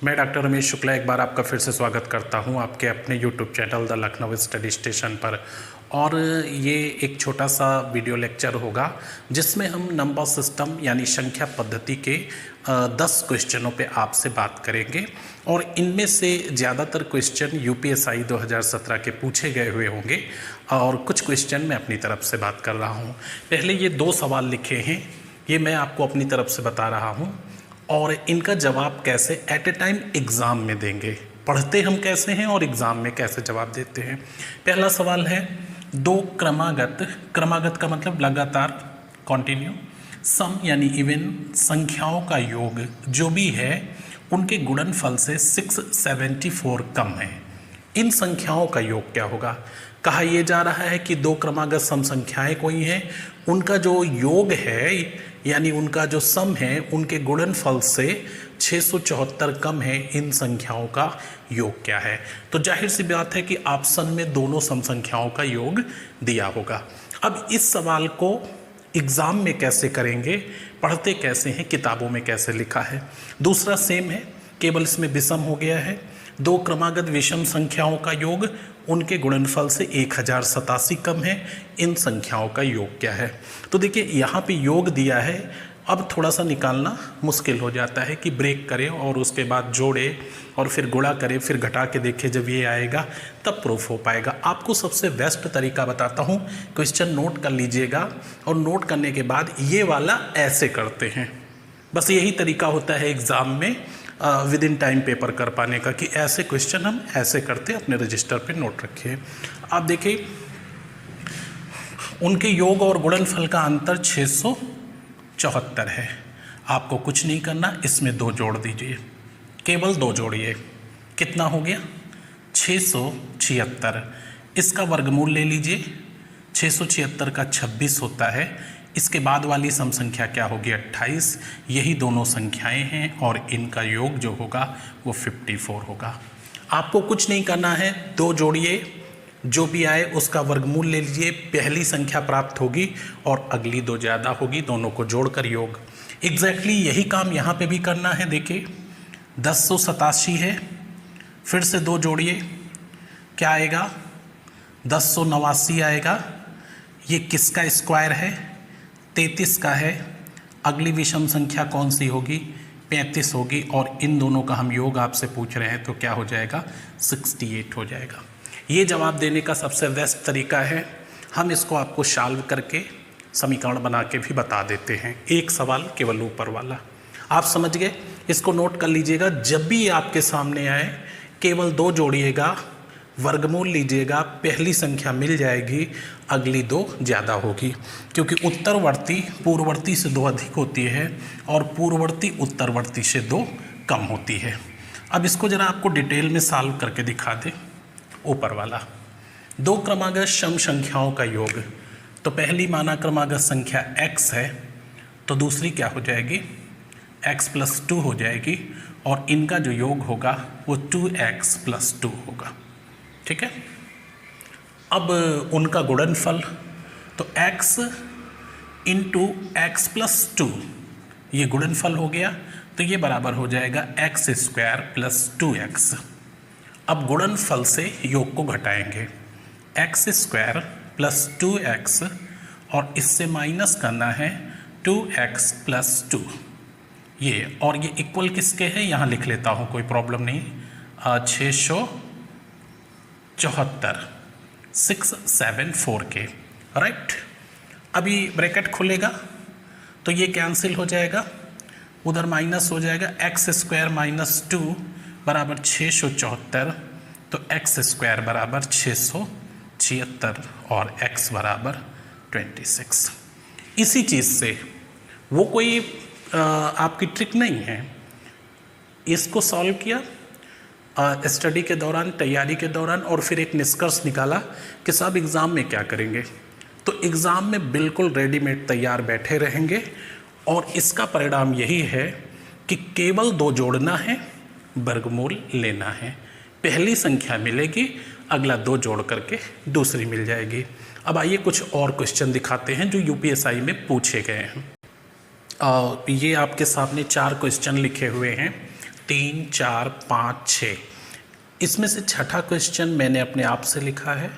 मैं डॉक्टर रमेश शुक्ला एक बार आपका फिर से स्वागत करता हूं आपके अपने YouTube channel the Lucknow study station पर। और ये एक छोटा सा वीडियो लेक्चर होगा जिसमें हम नंबर सिस्टम यानी संख्या पद्धति के 10 क्वेश्चनों पे आपसे बात करेंगे। और इनमें से ज़्यादातर क्वेश्चन यूपीएससी 2017 के पूछे गए हुए होंगे और कुछ क्वेश्चन मैं अपनी तरफ से बात कर रहा हूँ। पहले ये 2 सवाल लिखे हैं, ये मैं आपको अपनी तरफ से बता रहा हूँ और इनका जवाब कैसे एट ए टाइम एग्ज़ाम में देंगे। पढ़ते हम कैसे हैं और एग्ज़ाम में कैसे जवाब देते हैं। पहला सवाल है 2 क्रमागत का मतलब लगातार, कॉन्टिन्यू, सम यानी इवन संख्याओं का योग जो भी है उनके गुणनफल से 674 कम है। इन संख्याओं का योग क्या होगा। कहा यह जा रहा है कि 2 क्रमागत सम संख्याएं कोई हैं, उनका जो योग है यानी उनका जो सम है उनके गुणनफल से 674 कम है। इन संख्याओं का योग क्या है। तो जाहिर सी बात है कि ऑप्शन में दोनों सम संख्याओं का योग दिया होगा। अब इस सवाल को एग्ज़ाम में कैसे करेंगे, पढ़ते कैसे हैं, किताबों में कैसे लिखा है। दूसरा सेम है, केवल इसमें विषम हो गया है। 2 क्रमागत विषम संख्याओं का योग उनके गुणनफल से 1087 कम है। इन संख्याओं का योग क्या है। तो देखिए यहाँ पे योग दिया है, अब थोड़ा सा निकालना मुश्किल हो जाता है कि ब्रेक करें और उसके बाद जोड़े और फिर गुणा करें, फिर घटा के देखें, जब ये आएगा तब प्रूफ हो पाएगा। आपको सबसे बेस्ट तरीका बताता हूँ, क्वेश्चन नोट कर लीजिएगा और नोट करने के बाद ये वाला ऐसे करते हैं। बस यही तरीका होता है एग्ज़ाम में विद इन टाइम पेपर कर पाने का कि ऐसे क्वेश्चन हम ऐसे करते हैं। अपने रजिस्टर पे नोट रखिए। आप देखिए उनके योग और गुणनफल का अंतर 674 है। आपको कुछ नहीं करना, इसमें 2 जोड़ दीजिए, केवल 2 जोड़िए। कितना हो गया 676। इसका वर्गमूल ले लीजिए, 676 का 26 होता है। इसके बाद वाली सम संख्या क्या होगी 28। यही दोनों संख्याएं हैं और इनका योग जो होगा वो 54 होगा। आपको कुछ नहीं करना है, 2 जोड़िए, जो भी आए उसका वर्गमूल ले लीजिए, पहली संख्या प्राप्त होगी और अगली 2 ज़्यादा होगी, दोनों को जोड़कर योग। एग्जैक्टली यही काम यहाँ पे भी करना है। देखिए 1087 है, फिर से 2 जोड़िए, क्या आएगा 1089 आएगा। ये किसका स्क्वायर है 33 का है। अगली विषम संख्या कौन सी होगी 35 होगी और इन दोनों का हम योग आपसे पूछ रहे हैं तो क्या हो जाएगा 68 हो जाएगा। ये जवाब देने का सबसे बेस्ट तरीका है। हम इसको आपको सॉल्व करके समीकरण बना के भी बता देते हैं। एक सवाल केवल ऊपर वाला आप समझ गए, इसको नोट कर लीजिएगा। जब भी ये आपके सामने आए केवल 2 जोड़िएगा, वर्गमूल लीजिएगा, पहली संख्या मिल जाएगी, अगली 2 ज़्यादा होगी, क्योंकि उत्तरवर्ती पूर्ववर्ती से 2 अधिक होती है और पूर्ववर्ती उत्तरवर्ती से 2 कम होती है। अब इसको ज़रा आपको डिटेल में सॉल्व करके दिखा दे। ऊपर वाला 2 क्रमागत सम संख्याओं का योग, तो पहली माना क्रमागत संख्या x है तो दूसरी क्या हो जाएगी x + 2 हो जाएगी और इनका जो योग होगा वो 2x + 2 होगा। ठीक है। अब उनका गुणनफल तो x × x + 2 ये गुणनफल हो गया, तो ये बराबर हो जाएगा x² + 2x। अब गुणनफल से योग को घटाएंगे, x² + 2x और इससे माइनस करना है 2x + 2 ये, और ये इक्वल किसके है यहाँ लिख लेता हूँ, कोई प्रॉब्लम नहीं। 674 के राइट। अभी ब्रैकेट खुलेगा तो ये कैंसिल हो जाएगा, उधर माइनस हो जाएगा। x² - 2 बराबर 674, तो x² बराबर 676 और x बराबर 26। इसी चीज़ से वो कोई आपकी ट्रिक नहीं है, इसको सॉल्व किया स्टडी के दौरान, तैयारी के दौरान, और फिर एक निष्कर्ष निकाला कि सब एग्ज़ाम में क्या करेंगे। तो एग्ज़ाम में बिल्कुल रेडीमेड तैयार बैठे रहेंगे और इसका परिणाम यही है कि केवल 2 जोड़ना है, वर्गमूल लेना है, पहली संख्या मिलेगी, अगला 2 जोड़ करके दूसरी मिल जाएगी। अब आइए कुछ और क्वेश्चन दिखाते हैं जो यूपीएससी में पूछे गए हैं। ये आपके सामने 4 क्वेश्चन लिखे हुए हैं। 3, 4, 5, 6। इसमें से छठा क्वेश्चन मैंने अपने आप से लिखा है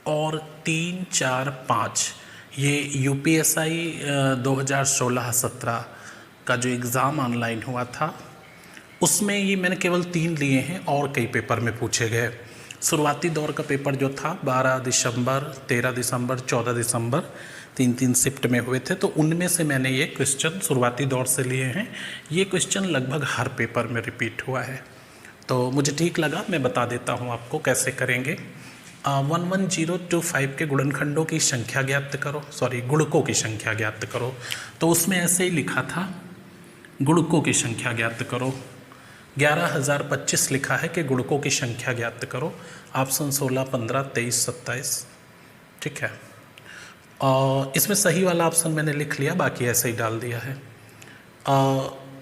और 3, 4, 5 ये यूपीएसआई 2016-17 का जो एग्ज़ाम ऑनलाइन हुआ था उसमें ये मैंने केवल 3 लिए हैं और कई पेपर में पूछे गए। शुरुआती दौर का पेपर जो था 12 दिसंबर, 13 दिसंबर, 14 दिसंबर 3 शिफ्ट में हुए थे, तो उनमें से मैंने ये क्वेश्चन शुरुआती दौर से लिए हैं। ये क्वेश्चन लगभग हर पेपर में रिपीट हुआ है, तो मुझे ठीक लगा, मैं बता देता हूँ आपको कैसे करेंगे। 11025 के गुणनखंडों की संख्या ज्ञात करो, गुणकों की संख्या ज्ञात करो। तो उसमें ऐसे ही लिखा था, गुणकों की संख्या ज्ञात करो। 11025 लिखा है कि गुणकों की संख्या ज्ञात करो। ऑप्शन 16, 15, 23, 27, ठीक है। और इसमें सही वाला ऑप्शन मैंने लिख लिया, बाकी ऐसे ही डाल दिया है।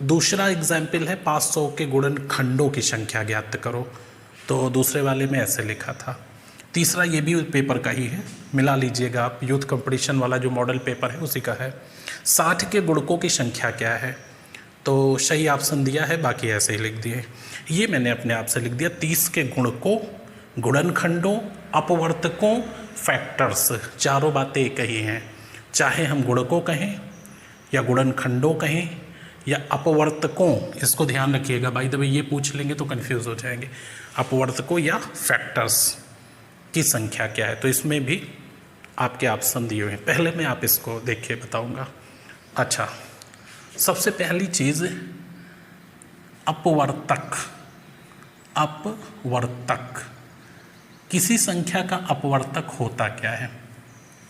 दूसरा एग्जाम्पल है 500 के गुणनखंडों की संख्या ज्ञात करो, तो दूसरे वाले में ऐसे लिखा था। तीसरा ये भी पेपर का ही है, मिला लीजिएगा आप, यूथ कंपटीशन वाला जो मॉडल पेपर है उसी का है। 60 के गुणकों की संख्या क्या है, तो सही ऑप्शन दिया है, बाकी ऐसे ही लिख दिए। ये मैंने अपने आप से लिख दिया। 30 के गुणकों, गुणनखंडों, अपवर्तकों, फैक्टर्स, चारों बातें एक ही हैं। चाहे हम गुणकों कहें या गुणनखंडों कहें या अपवर्तकों, इसको ध्यान रखिएगा, भाई दबे ये पूछ लेंगे तो कंफ्यूज हो जाएंगे। अपवर्तकों या फैक्टर्स की संख्या क्या है, तो इसमें भी आपके ऑप्शन दिए हुए हैं। पहले मैं आप इसको देखिए बताऊंगा। अच्छा, सबसे पहली चीज़ अपवर्तक। अपवर्तक, किसी संख्या का अपवर्तक होता क्या है,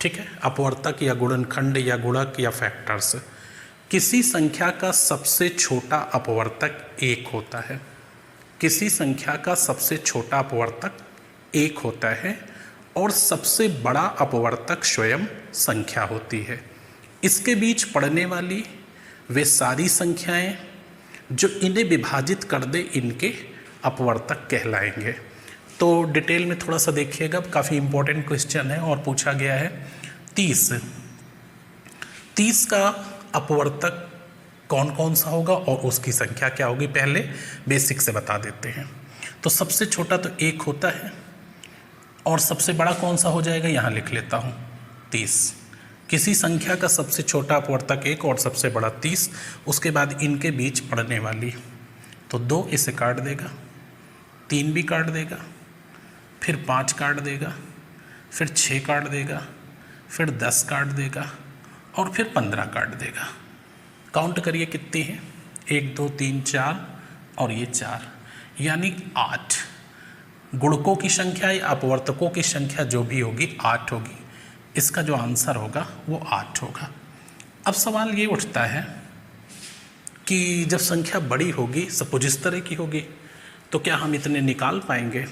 ठीक है। अपवर्तक या गुणनखंड या गुणक या फैक्टर्स, किसी संख्या का सबसे छोटा अपवर्तक 1 होता है। किसी संख्या का सबसे छोटा अपवर्तक 1 होता है और सबसे बड़ा अपवर्तक स्वयं संख्या होती है। इसके बीच पड़ने वाली वे सारी संख्याएं जो इन्हें विभाजित कर दे, इनके अपवर्तक कहलाएंगे। तो डिटेल में थोड़ा सा देखिएगा, काफ़ी इंपॉर्टेंट क्वेश्चन है और पूछा गया है। 30 का अपवर्तक कौन कौन सा होगा और उसकी संख्या क्या होगी, पहले बेसिक से बता देते हैं। तो सबसे छोटा तो 1 होता है और सबसे बड़ा कौन सा हो जाएगा, यहाँ लिख लेता हूँ 30। किसी संख्या का सबसे छोटा अपवर्तक 1 और सबसे बड़ा 30, उसके बाद इनके बीच पड़ने वाली, तो 2 इसे काट देगा, 3 भी काट देगा, फिर 5 काट देगा, फिर 6 काट देगा, फिर 10 काट देगा और फिर 15 काट देगा। काउंट करिए कितनी है, 1, 2, 3, 4 और ये 4, यानी 8। गुणकों की संख्या या अपवर्तकों की संख्या जो भी होगी 8 होगी। इसका जो आंसर होगा वो 8 होगा। अब सवाल ये उठता है कि जब संख्या बड़ी होगी, सपोज इस तरह की होगी, तो क्या हम इतने निकाल पाएंगे,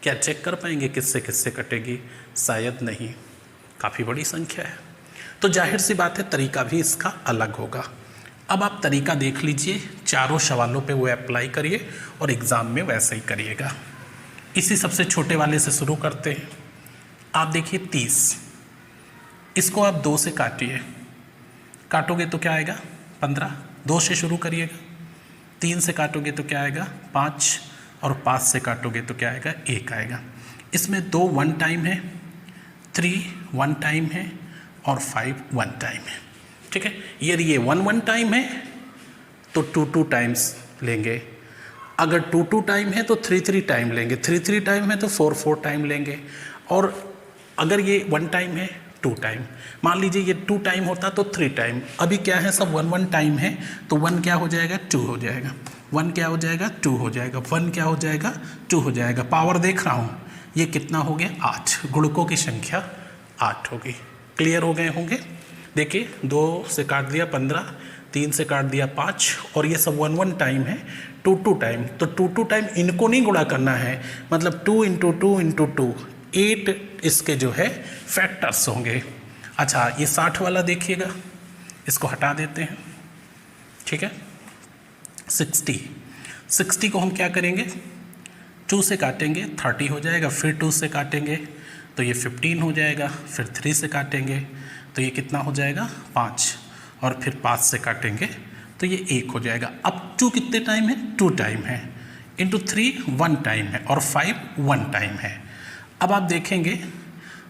क्या चेक कर पाएंगे किससे किससे कटेगी, शायद नहीं, काफ़ी बड़ी संख्या है। तो जाहिर सी बात है तरीका भी इसका अलग होगा। अब आप तरीका देख लीजिए, चारों सवालों पे वो अप्लाई करिए और एग्ज़ाम में वैसे ही करिएगा। इसी सबसे छोटे वाले से शुरू करते हैं। आप देखिए 30, इसको आप 2 से काटिए, काटोगे तो क्या आएगा 15, 2 से शुरू करिएगा। 3 से काटोगे तो क्या आएगा 5 और 5 से काटोगे तो क्या आएगा 1 आएगा। इसमें 2 1 टाइम है, 3 1 टाइम है और 5 1 टाइम है, ठीक है। ये 1 1 टाइम है तो 2 2 टाइम्स लेंगे, अगर 2 2 टाइम है तो 3 3 टाइम लेंगे, 3 3 टाइम है तो 4 4 टाइम लेंगे, और अगर ये 1 टाइम है 2 टाइम, मान लीजिए ये 2 टाइम होता तो 3 टाइम। अभी क्या है, सब 1 1 टाइम है, तो 1 क्या हो जाएगा 2 हो जाएगा, 1 क्या हो जाएगा 2 हो जाएगा, 1 क्या हो जाएगा 2 हो जाएगा। पावर देख रहा हूँ, ये कितना हो गया 8, गुणकों की संख्या 8 होगी। क्लियर हो गए होंगे। देखिए 2 से काट दिया 15, 3 से काट दिया 5 और ये सब 1 1 टाइम है, 2 2 टाइम, तो 2 2 टाइम इनको नहीं गुणा करना है, मतलब 2 × 2 × 2 8 इसके जो है फैक्टर्स होंगे। अच्छा, ये 60 वाला देखिएगा, इसको हटा देते हैं, ठीक है। 60 को हम क्या करेंगे, 2 से काटेंगे 30 हो जाएगा, फिर 2 से काटेंगे तो ये 15 हो जाएगा, फिर 3 से काटेंगे तो ये कितना हो जाएगा 5, और फिर 5 से काटेंगे तो ये 1 हो जाएगा। अब 2 कितने टाइम है? 2 टाइम है, इंटू 3 1 टाइम है, और 5 1 टाइम है। अब आप देखेंगे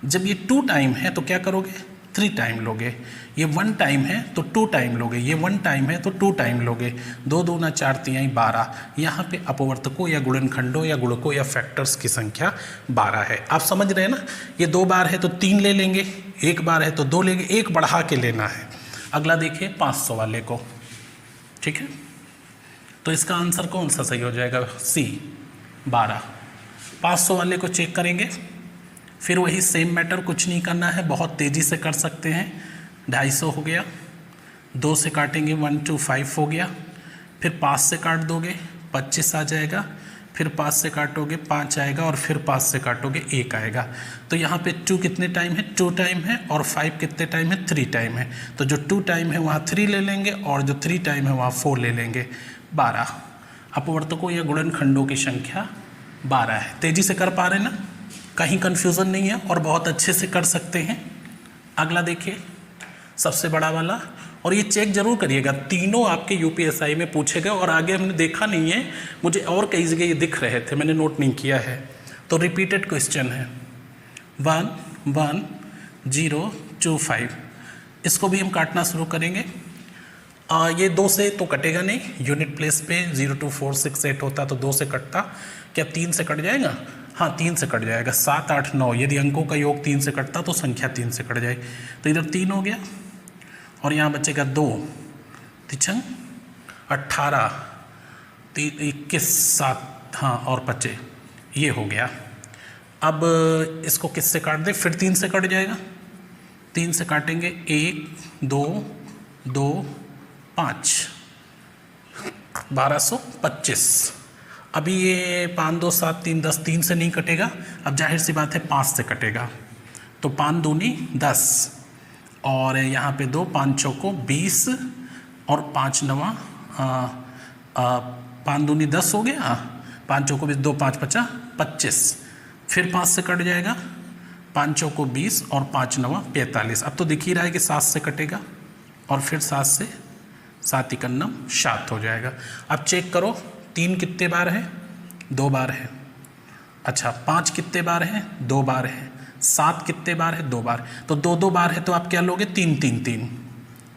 जब ये 2 टाइम है तो क्या करोगे? 3 टाइम लोगे। ये 1 टाइम है तो 2 टाइम लोगे, ये 1 टाइम है तो 2 टाइम लोगे। 2 दूना 4 तिहाई 12। यहाँ पे अपवर्तकों या गुणनखंडों या गुणकों या फैक्टर्स की संख्या 12 है। आप समझ रहे हैं ना? ये 2 बार है तो 3 ले लेंगे, 1 बार है तो 2 लेंगे, 1 बढ़ा के लेना है। अगला देखिए 500 वाले को, ठीक है। तो इसका आंसर कौन सा सही हो जाएगा? सी 12। 500 वाले को चेक करेंगे, फिर वही सेम मैटर, कुछ नहीं करना है, बहुत तेज़ी से कर सकते हैं। 250 हो गया, 2 से काटेंगे 1 2 5 हो गया, फिर 5 से काट दोगे 25 आ जाएगा, फिर 5 से काटोगे 5 आएगा, और फिर 5 से काटोगे 1 आएगा। तो यहाँ पे 2 कितने टाइम है? 2 टाइम है, और 5 कितने टाइम है? 3 टाइम है। तो जो 2 टाइम है वहाँ 3 ले लेंगे, और जो 3 टाइम है वहाँ 4 ले लेंगे। 12 अपवर्तकों या गुणनखंडों की संख्या 12 है। तेज़ी से कर पा रहे ना? कहीं कन्फ्यूज़न नहीं है, और बहुत अच्छे से कर सकते हैं। अगला देखिए सबसे बड़ा वाला, और ये चेक जरूर करिएगा, तीनों आपके यूपीएसआई में पूछे गए, और आगे हमने देखा नहीं है, मुझे और कई जगह ये दिख रहे थे, मैंने नोट नहीं किया है। तो रिपीटेड क्वेश्चन है 1 1 0 2 5। इसको भी हम काटना शुरू करेंगे। ये 2 से तो कटेगा नहीं, यूनिट प्लेस पे 0 2 4 6 8 होता तो 2 से कटता, क्या 3 से कट जाएगा? हाँ 3 से कट जाएगा। 7 8 9, यदि अंकों का योग 3 से कटता तो संख्या 3 से कट जाएगी। तो इधर 3 हो गया, और यहाँ बचेगा 2 3 18 3 21 7, हाँ और 25, ये हो गया। अब इसको किससे काट दें? फिर 3 से कट जाएगा। 3 से काटेंगे 1 2 2 5, 1225। अभी ये 5 2 7 3 10, 3 से नहीं कटेगा। अब जाहिर सी बात है 5 से कटेगा, तो 5 दूनी 10, और यहाँ पे 2 5 चौको 20, और 5 नवा 5 दूनी 10 हो गया, 5 चौको 20, 2 5 50 25। फिर 5 से कट जाएगा, 5 चौको 20, और 5 नवा 45। अब तो दिख ही रहा है कि 7 से कटेगा, और फिर 7 से 7 इकन्नम 7 हो जाएगा। अब चेक करो 3 कितने बार है? 2 बार है। अच्छा 5 कितने बार है? 2 बार है। 7 कितने बार है? 2 बार। तो 2 2 बार है तो आप क्या लोगे? 3 3 3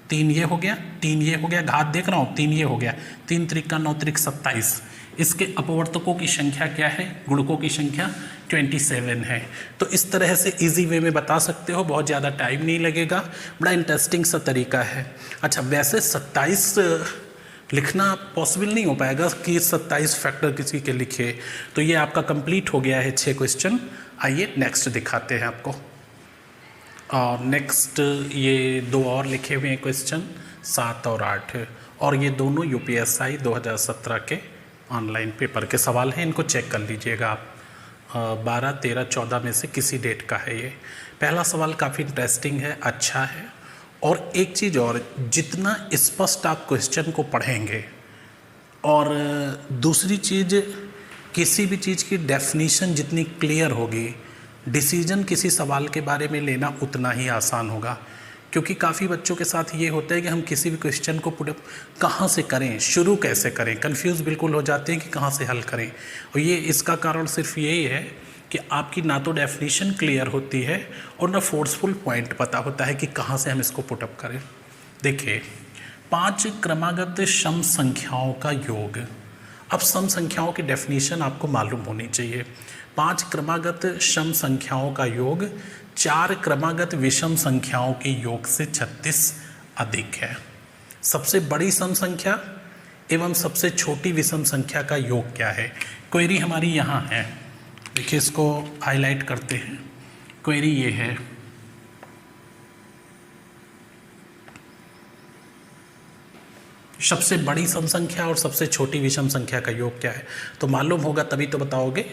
3 ये हो गया, 3 ये हो गया, घात देख रहा हूँ, 3 ये हो गया, 3 त्रिका 9 त्रिक 27। इसके अपवर्तकों की संख्या क्या है? गुणकों की संख्या 27 है। तो इस तरह से इजी वे में बता सकते हो, बहुत ज़्यादा टाइम नहीं लगेगा, बड़ा इंटरेस्टिंग सा तरीका है। अच्छा वैसे 27 लिखना पॉसिबल नहीं हो पाएगा कि 27 फैक्टर किसी के लिखे। तो ये आपका कंप्लीट हो गया है 6 क्वेश्चन। आइए नेक्स्ट दिखाते हैं आपको। और नेक्स्ट ये 2 और लिखे हुए हैं क्वेश्चन 7 और 8, और ये दोनों यूपीएसआई 2017 के ऑनलाइन पेपर के सवाल हैं। इनको चेक कर लीजिएगा आप, 12 13 14 में से किसी डेट का है ये। पहला सवाल काफ़ी इंटरेस्टिंग है, अच्छा है। और एक चीज़ और, जितना स्पष्ट आप क्वेश्चन को पढ़ेंगे, और दूसरी चीज़ किसी भी चीज़ की डेफिनेशन जितनी क्लियर होगी, डिसीजन किसी सवाल के बारे में लेना उतना ही आसान होगा। क्योंकि काफ़ी बच्चों के साथ ये होता है कि हम किसी भी क्वेश्चन को पुट कहाँ से करें, शुरू कैसे करें, कंफ्यूज बिल्कुल हो जाते हैं कि कहाँ से हल करें। और ये इसका कारण सिर्फ यही है कि आपकी ना तो डेफिनेशन क्लियर होती है, और ना फोर्सफुल पॉइंट पता होता है कि कहाँ से हम इसको पुटअप करें। देखिए 5 क्रमागत सम संख्याओं का योग। अब सम संख्याओं की डेफिनेशन आपको मालूम होनी चाहिए। 5 क्रमागत सम संख्याओं का योग 4 क्रमागत विषम संख्याओं के योग से 36 अधिक है। सबसे बड़ी सम संख्या एवं सबसे छोटी विषम संख्या का योग क्या है? क्वेरी हमारी यहाँ है, देखिए इसको हाईलाइट करते हैं। क्वेरी ये है, सबसे बड़ी सम संख्या और सबसे छोटी विषम संख्या का योग क्या है? तो मालूम होगा तभी तो बताओगे।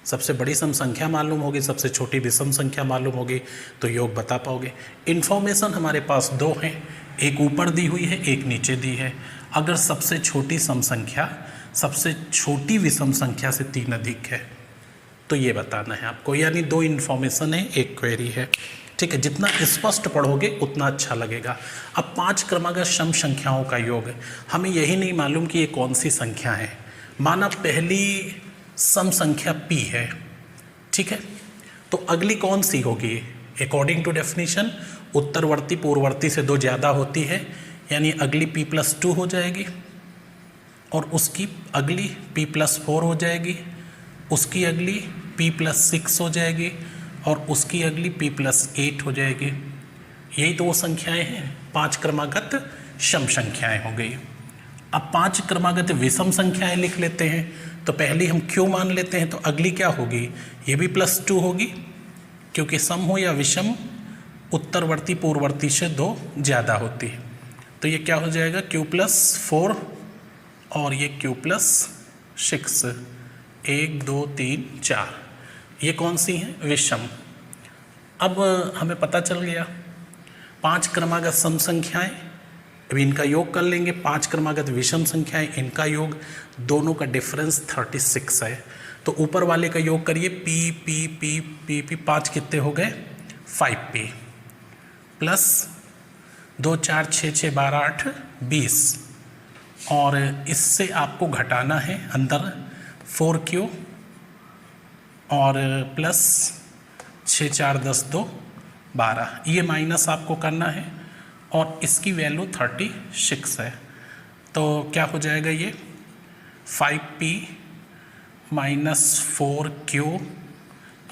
सबसे बड़ी सम संख्या मालूम होगी, सबसे छोटी विषम संख्या मालूम होगी, तो योग बता पाओगे। इन्फॉर्मेशन हमारे पास 2 हैं, एक ऊपर दी हुई है, एक नीचे दी है। अगर सबसे छोटी सम संख्या सबसे छोटी विषम संख्या से 3 अधिक है तो ये बताना है आपको। यानी 2 इन्फॉर्मेशन है, एक क्वेरी है। ठीक है, जितना स्पष्ट पढ़ोगे उतना अच्छा लगेगा। अब 5 क्रमागत सम संख्याओं का योग, हमें यही नहीं मालूम कि ये कौन सी संख्या है। माना पहली सम संख्या p है, ठीक है, तो अगली कौन सी होगी? अकॉर्डिंग टू डेफिनेशन उत्तरवर्ती पूर्ववर्ती से 2 ज़्यादा होती है, यानी अगली p+2 हो जाएगी, और उसकी अगली p+4 हो जाएगी, उसकी अगली p+6 हो जाएगी, और उसकी अगली p+8 हो जाएगी। यही तो वो संख्याएं हैं, 5 क्रमागत सम संख्याएं हो गई। अब 5 क्रमागत विषम संख्याएं लिख लेते हैं, तो पहली हम q मान लेते हैं, तो अगली क्या होगी? ये भी +2 होगी, क्योंकि सम हो या विषम उत्तरवर्ती पूर्ववर्ती से 2 ज़्यादा होती है। तो ये क्या हो जाएगा? q+4 और ये q+6, 1 2 3 4, ये कौन सी हैं? विषम। अब हमें पता चल गया 5 क्रमागत सम संख्याएं, अब इनका योग कर लेंगे। 5 क्रमागत विषम संख्याएं, इनका योग, दोनों का डिफरेंस 36 है। तो ऊपर वाले का योग करिए, p 5 कितने हो गए? 5p प्लस 2 4 6 6 12 8 20, और इससे आपको घटाना है अंदर 4q और प्लस 6 4 10 2 12, ये माइनस आपको करना है, और इसकी वैल्यू 36 है। तो क्या हो जाएगा? ये 5p माइनस 4q,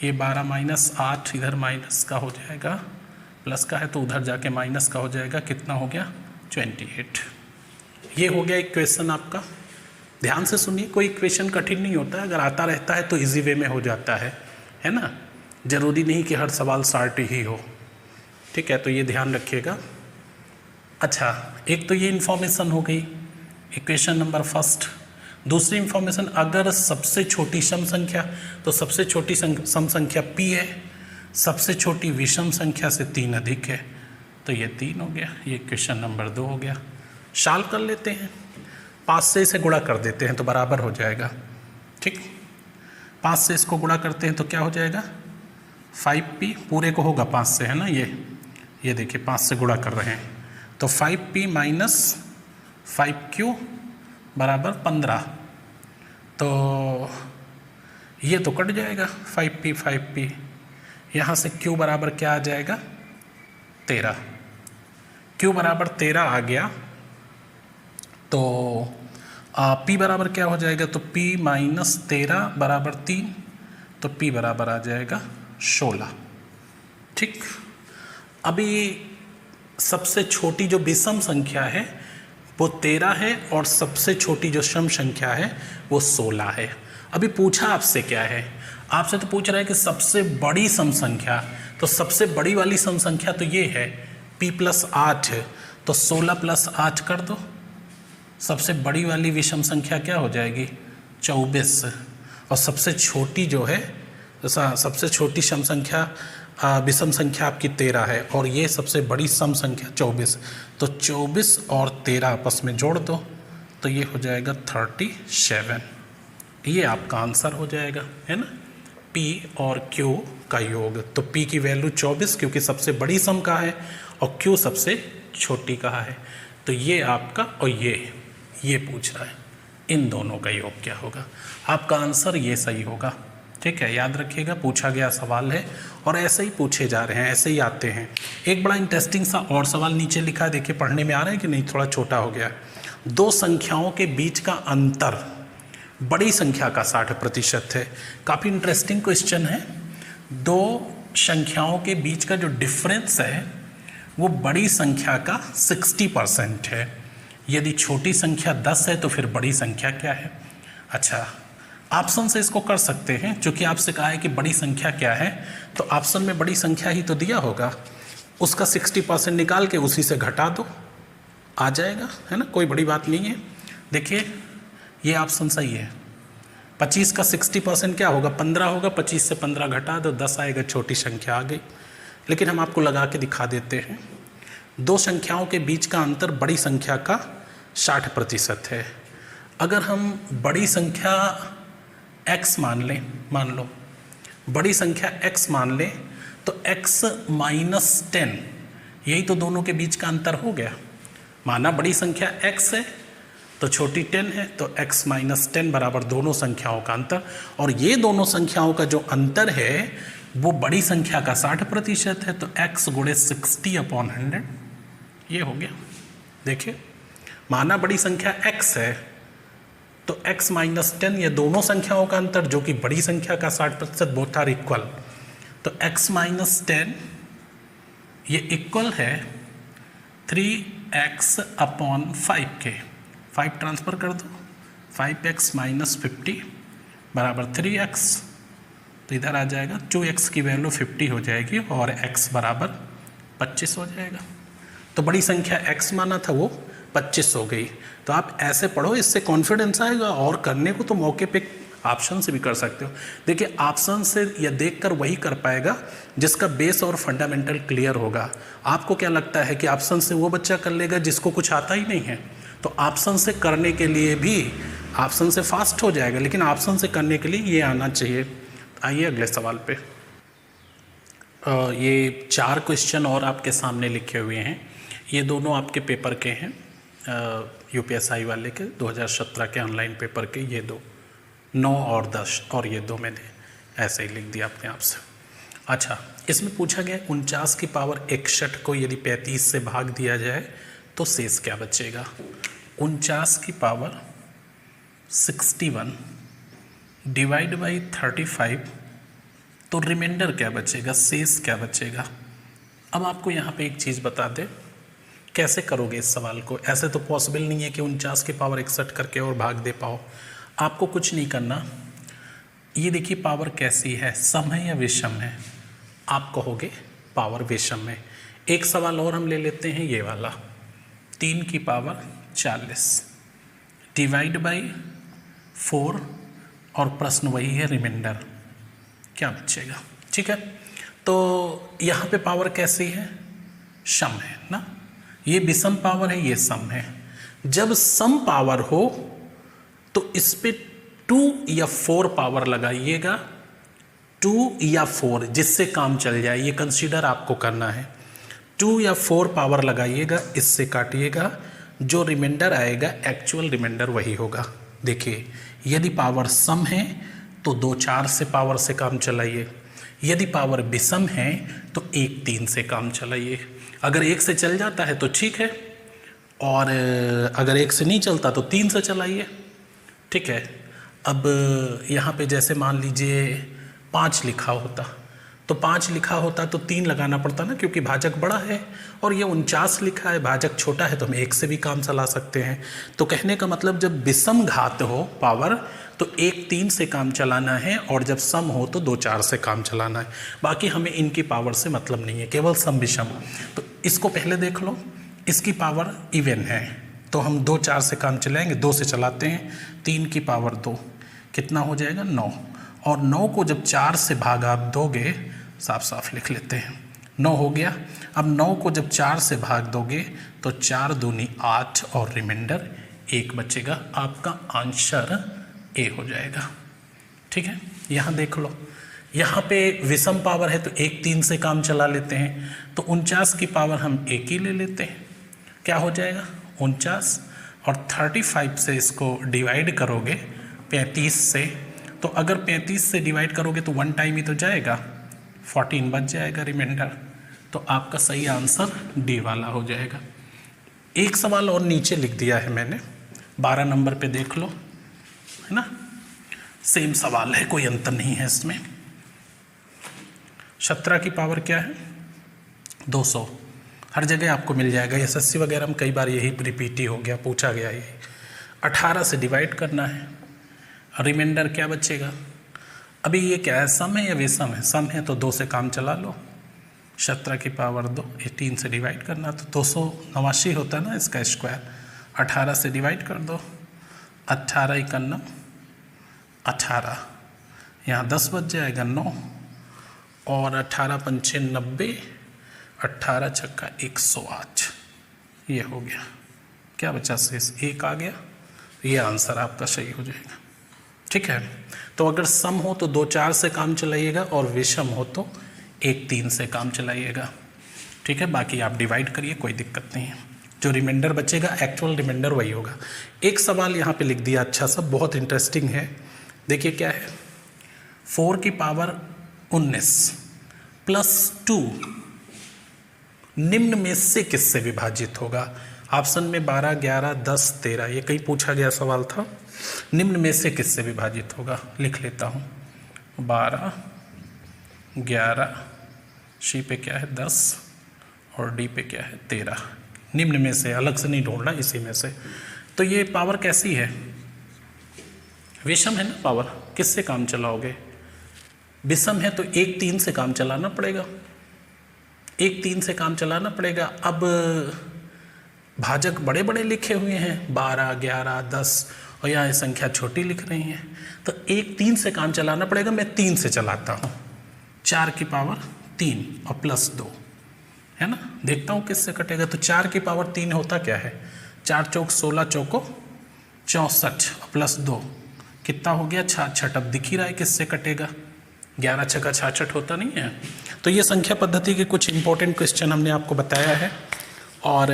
ये 12 माइनस 8, इधर माइनस का हो जाएगा, प्लस का है तो उधर जाके माइनस का हो जाएगा। कितना हो गया? 28। ये हो गया इक्वेशन आपका। ध्यान से सुनिए, कोई इक्वेशन कठिन नहीं होता है, अगर आता रहता है तो इजी वे में हो जाता है ना। ज़रूरी नहीं कि हर सवाल शार्ट ही हो, ठीक है, तो ये ध्यान रखिएगा। अच्छा, एक तो ये इन्फॉर्मेशन हो गई, इक्वेशन नंबर फर्स्ट। दूसरी इन्फॉर्मेशन, अगर सबसे छोटी सम संख्या, तो सबसे छोटी सम संख्या p है, सबसे छोटी विषम संख्या से 3 अधिक है, तो ये 3 हो गया। ये इक्वेशन नंबर 2 हो गया। सॉल्व कर लेते हैं, 5 से इसे गुणा कर देते हैं तो बराबर हो जाएगा, ठीक। 5 से इसको गुणा करते हैं तो क्या हो जाएगा? 5p, पूरे को होगा 5 से, है ना। ये देखिए 5 से गुणा कर रहे हैं, तो 5p माइनस 5q बराबर 15, तो ये तो कट जाएगा 5p, यहाँ से q बराबर क्या आ जाएगा? 13। q बराबर 13 आ गया, तो p बराबर क्या हो जाएगा? तो p माइनस 13 बराबर 3, तो p बराबर आ जाएगा 16, ठीक। अभी सबसे छोटी जो विषम संख्या है वो 13 है, और सबसे छोटी जो सम संख्या है वो 16 है। अभी पूछा आपसे क्या है? आपसे तो पूछ रहा है कि सबसे बड़ी सम संख्या, तो सबसे बड़ी वाली सम संख्या तो ये है p+8, तो 16 + 8 कर दो, सबसे बड़ी वाली विषम संख्या क्या हो जाएगी? 24। और सबसे छोटी जो है, सबसे छोटी सम संख्या विषम संख्या आपकी 13 है, और ये सबसे बड़ी सम संख्या 24, तो 24 और 13 आपस में जोड़ दो, तो ये हो जाएगा 37। ये आपका आंसर हो जाएगा, है ना, p और q का योग। तो p की वैल्यू 24, क्योंकि सबसे बड़ी सम का है, और q सबसे छोटी का है, तो ये आपका, और ये पूछ रहा है इन दोनों का योग क्या होगा। आपका आंसर ये सही होगा, ठीक है। याद रखिएगा, पूछा गया सवाल है, और ऐसे ही पूछे जा रहे हैं, ऐसे ही आते हैं। एक बड़ा इंटरेस्टिंग सा और सवाल नीचे लिखा है, देखिए पढ़ने में आ रहा है कि नहीं? थोड़ा छोटा हो गया। 2 संख्याओं के बीच का अंतर बड़ी संख्या का 60% है। काफ़ी इंटरेस्टिंग क्वेश्चन है। 2 संख्याओं के बीच का जो डिफरेंस है वो बड़ी संख्या का 60% है। यदि छोटी संख्या 10 है तो फिर बड़ी संख्या क्या है? अच्छा, ऑप्शन से इसको कर सकते हैं, क्योंकि आपसे कहा है कि बड़ी संख्या क्या है, तो ऑप्शन में बड़ी संख्या ही तो दिया होगा, उसका 60% निकाल के उसी से घटा दो, आ जाएगा, है ना, कोई बड़ी बात नहीं है। देखिए ये ऑप्शन सही है। 25 का 60% क्या होगा? 15 होगा, 25 से 15 घटा दो, 10 आएगा, छोटी संख्या आ गई। लेकिन हम आपको लगा के दिखा देते हैं। 2 संख्याओं के बीच का अंतर बड़ी संख्या का 60% है। अगर हम बड़ी संख्या x मान लो, बड़ी संख्या x मान लें, तो x माइनस 10, यही तो दोनों के बीच का अंतर हो गया। माना बड़ी संख्या x है तो छोटी 10 है, तो x माइनस 10 बराबर दोनों संख्याओं का अंतर, और ये दोनों संख्याओं का जो अंतर है वो बड़ी संख्या का 60% है, तो x गुणे 60/100 ये हो गया। देखिए, माना बड़ी संख्या x है तो x माइनस 10 ये दोनों संख्याओं का अंतर जो कि बड़ी संख्या का 60%, बोथ आर इक्वल, तो x माइनस 10 ये इक्वल है 3x/5 के। 5 ट्रांसफ़र कर दो, 5x माइनस 50 बराबर 3x, तो इधर आ जाएगा 2x की वैल्यू 50 हो जाएगी और x बराबर 25 हो जाएगा। तो बड़ी संख्या x माना था वो 25 हो गई। तो आप ऐसे पढ़ो, इससे कॉन्फिडेंस आएगा, और करने को तो मौके पे ऑप्शन से भी कर सकते हो। देखिए, ऑप्शन से या देखकर वही कर पाएगा जिसका बेस और फंडामेंटल क्लियर होगा। आपको क्या लगता है कि ऑप्शन से वो बच्चा कर लेगा जिसको कुछ आता ही नहीं है? तो ऑप्शन से करने के लिए भी ऑप्शन से फास्ट हो जाएगा, लेकिन ऑप्शन से करने के लिए ये आना चाहिए। आइए अगले सवाल पे। ये 4 क्वेश्चन और आपके सामने लिखे हुए हैं। ये दोनों आपके पेपर के हैं, यूपीएसआई वाले के 2017 के ऑनलाइन पेपर के। ये 2, 9 और 10, और ये 2 मैंने ऐसे ही लिख दिया अपने आप से। अच्छा, इसमें पूछा गया 49 की पावर 61 को यदि 35 से भाग दिया जाए तो शेष क्या बचेगा। 49 की पावर 61 डिवाइड बाई 35, तो रिमाइंडर क्या बचेगा, शेष क्या बचेगा। अब आपको यहाँ पे एक चीज़ बता दें, कैसे करोगे इस सवाल को। ऐसे तो पॉसिबल नहीं है कि 49 की पावर 61 करके और भाग दे पाओ। आपको कुछ नहीं करना। ये देखिए पावर कैसी है, सम है या विषम है। आप कहोगे पावर विषम है। एक सवाल और हम ले लेते हैं, ये वाला 3 की पावर 40 डिवाइड बाई 4, और प्रश्न वही है रिमाइंडर क्या बचेगा। ठीक है, तो यहाँ पे पावर कैसी है, सम है ना। ये विषम पावर है, ये सम है। जब सम पावर हो तो इस पे 2 या 4 पावर लगाइएगा, 2 या 4 जिससे काम चल जाए, ये कंसीडर आपको करना है। 2 या 4 पावर लगाइएगा, इससे काटिएगा, जो रिमाइंडर आएगा एक्चुअल रिमाइंडर वही होगा। देखिए, यदि पावर सम है तो 2 4 से पावर से काम चलाइए, यदि पावर विषम है तो 1 3 से काम चलाइए। अगर 1 से चल जाता है तो ठीक है, और अगर 1 से नहीं चलता तो 3 से चलाइए। ठीक है, अब यहाँ पे जैसे मान लीजिए 5 लिखा होता, तो 5 लिखा होता तो 3 लगाना पड़ता ना, क्योंकि भाजक बड़ा है, और ये 49 लिखा है, भाजक छोटा है, तो हम 1 से भी काम चला सकते हैं। तो कहने का मतलब जब विषम घात हो पावर तो 1 3 से काम चलाना है, और जब सम हो तो 2 4 से काम चलाना है। बाकी हमें इनकी पावर से मतलब नहीं है, केवल सम विषम। तो इसको पहले देख लो, इसकी पावर इवन है तो हम 2 4 से काम चलाएंगे, 2 से चलाते हैं। 3 की पावर 2 कितना हो जाएगा, 9, और 9 को जब 4 से भाग आप दोगे, साफ साफ लिख लेते हैं, 9 हो गया। अब 9 को जब 4 से भाग दोगे तो 4 दूनी 8, और रिमाइंडर 1 बचेगा। आपका आंसर ए हो जाएगा। ठीक है, यहाँ देख लो, यहाँ पे विषम पावर है तो 1 3 से काम चला लेते हैं, तो 49 की पावर हम 1 ही ले लेते हैं। क्या हो जाएगा 49, और 35 से इसको डिवाइड करोगे 35 से, तो अगर 35 से डिवाइड करोगे तो 1 टाइम ही तो जाएगा, 14 बच जाएगा रिमाइंडर। तो आपका सही आंसर डी वाला हो जाएगा। एक सवाल और नीचे लिख दिया है मैंने, 12 नंबर पे देख लो, है ना, सेम सवाल है, कोई अंतर नहीं है इसमें। 17 की पावर क्या है, 200। हर जगह आपको मिल जाएगा, एसएससी वगैरह में कई बार यही रिपीट ही हो गया, पूछा गया यही। 18 से डिवाइड करना है, रिमाइंडर क्या बचेगा। अभी ये क्या है, सम है या विषम है, सम है तो 2 से काम चला लो। 17 की पावर 2, 18 से डिवाइड करना तो 289 होता है ना इसका स्क्वायर। 18 से डिवाइड कर दो, 18 51 18, यहाँ 10 बच जाएगा 9, और 18 पंचे 90, 18 छक्का 108, ये हो गया। क्या बचा शेष, 1 आ गया। ये आंसर आपका सही हो जाएगा। ठीक है, तो अगर सम हो तो 2 4 से काम चलाइएगा, और विषम हो तो 1 3 से काम चलाइएगा, ठीक है। बाकी आप डिवाइड करिए, कोई दिक्कत नहीं है। जो रिमाइंडर बचेगा एक्चुअल रिमाइंडर वही होगा। एक सवाल यहाँ पे लिख दिया अच्छा सा, बहुत इंटरेस्टिंग है। देखिए क्या है, 4 की पावर 19 प्लस 2 निम्न में से किससे विभाजित होगा? ऑप्शन में 12, 11, 10, 13, ये कहीं पूछा गया सवाल था। निम्न में से किससे विभाजित होगा? लिख लेता हूँ, 12, 11, सी पे क्या है 10 और डी पे क्या है 13। निम्न में से, अलग से नहीं ढूंढना, इसी में से। तो ये पावर कैसी है? विषम है ना पावर, किससे काम चलाओगे? विषम है तो 1 3 से काम चलाना पड़ेगा, 1 3 से काम चलाना पड़ेगा। अब भाजक बड़े बड़े लिखे हुए हैं, 12, 11, 10, और यहाँ ये संख्या छोटी लिख रही है, तो 1 3 से काम चलाना पड़ेगा। मैं 3 से चलाता हूँ, 4 की पावर 3 और प्लस 2, है ना। देखता हूँ किससे कटेगा। तो 4 की पावर 3 होता क्या है? 4 चौक 16, चौको 64 और प्लस 2 कितना हो गया? 66। अब दिख ही रहा है किससे कटेगा, 11 छक्का 66 होता नहीं है। तो ये संख्या पद्धति के कुछ इंपॉर्टेंट क्वेश्चन हमने आपको बताया है, और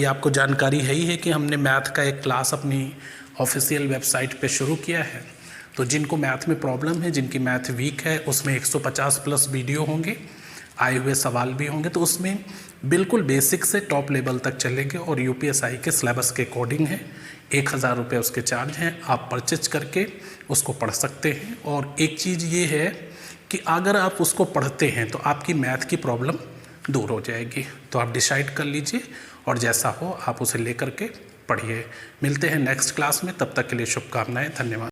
आपको जानकारी है ही है कि हमने मैथ का एक क्लास अपनी ऑफिशियल वेबसाइट पे शुरू किया है। तो जिनको मैथ में प्रॉब्लम है, जिनकी मैथ वीक है, उसमें 150 प्लस वीडियो होंगे, आए हुए सवाल भी होंगे। तो उसमें बिल्कुल बेसिक से टॉप लेवल तक चलेंगे, और यूपीएसआई के सिलेबस के अकॉर्डिंग है। 1000 रुपये उसके चार्ज हैं, आप परचेज करके उसको पढ़ सकते हैं। और एक चीज़ ये है कि अगर आप उसको पढ़ते हैं तो आपकी मैथ की प्रॉब्लम दूर हो जाएगी। तो आप डिसाइड कर लीजिए, और जैसा हो आप उसे लेकर के पढ़िए। मिलते हैं नेक्स्ट क्लास में, तब तक के लिए शुभकामनाएं, धन्यवाद।